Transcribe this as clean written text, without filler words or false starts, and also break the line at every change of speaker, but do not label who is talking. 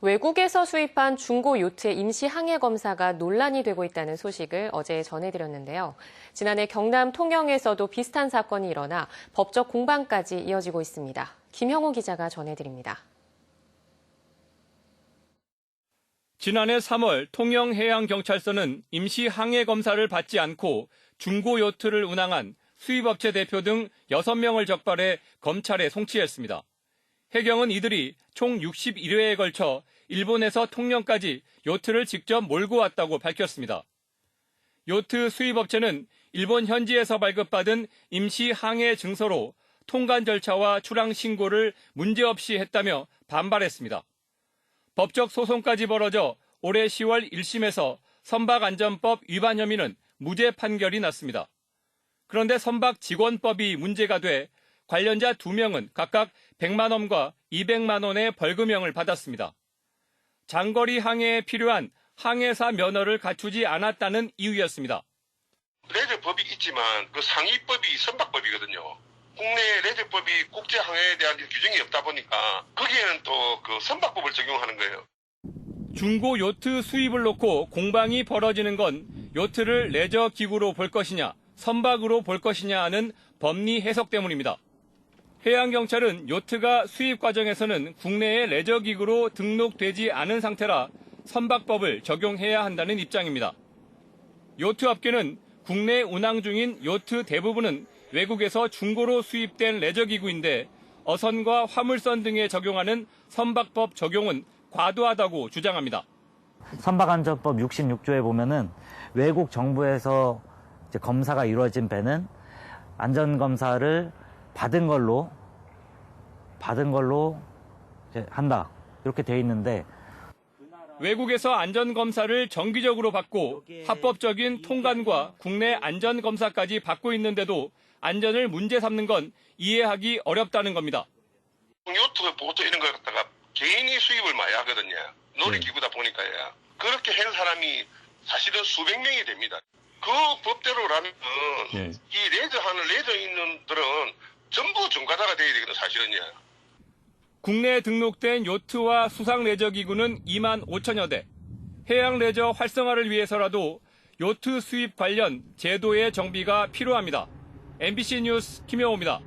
외국에서 수입한 중고 요트의 임시 항해 검사가 논란이 되고 있다는 소식을 어제 전해드렸는데요. 지난해 경남 통영에서도 비슷한 사건이 일어나 법적 공방까지 이어지고 있습니다. 김형우 기자가 전해드립니다.
지난해 3월 통영해양경찰서는 임시 항해 검사를 받지 않고 중고 요트를 운항한 수입업체 대표 등 6명을 적발해 검찰에 송치했습니다. 해경은 이들이 총 61회에 걸쳐 일본에서 통영까지 요트를 직접 몰고 왔다고 밝혔습니다. 요트 수입업체는 일본 현지에서 발급받은 임시 항해 증서로 통관 절차와 출항 신고를 문제없이 했다며 반발했습니다. 법적 소송까지 벌어져 올해 10월 1심에서 선박안전법 위반 혐의는 무죄 판결이 났습니다. 그런데 선박직원법이 문제가 돼 관련자 2명은 각각 100만 원과 200만 원의 벌금형을 받았습니다. 장거리 항해에 필요한 항해사 면허를 갖추지 않았다는 이유였습니다.
레저법이 있지만 그 상위법이 선박법이거든요. 국내 레저법이 국제항해에 대한 규정이 없다 보니까 거기에는 또 그 선박법을 적용하는 거예요.
중고 요트 수입을 놓고 공방이 벌어지는 건 요트를 레저 기구로 볼 것이냐, 선박으로 볼 것이냐 하는 법리 해석 때문입니다. 해양경찰은 요트가 수입 과정에서는 국내의 레저 기구로 등록되지 않은 상태라 선박법을 적용해야 한다는 입장입니다. 요트 업계는 국내 운항 중인 요트 대부분은 외국에서 중고로 수입된 레저 기구인데 어선과 화물선 등에 적용하는 선박법 적용은 과도하다고 주장합니다.
선박안전법 66조에 보면은 외국 정부에서 이제 검사가 이루어진 배는 안전검사를 받은 걸로 이제 한다. 이렇게 돼 있는데
외국에서 안전검사를 정기적으로 받고 합법적인 통관과 국내 안전검사까지 받고 있는데도 안전을 문제 삼는 건 이해하기 어렵다는 겁니다.
요트, 보트 이런 걸 갖다가 개인이 수입을 많이 하거든요. 놀이기구다 보니까요. 그렇게 한 사람이 사실은 수백 명이 됩니다. 그 법대로라면 이 레저하는 레저인들은 전부 중과자가 돼야 되거든요, 사실은요.
국내에 등록된 요트와 수상 레저 기구는 2만 5천여 대. 해양 레저 활성화를 위해서라도 요트 수입 관련 제도의 정비가 필요합니다. MBC 뉴스 김영호입니다.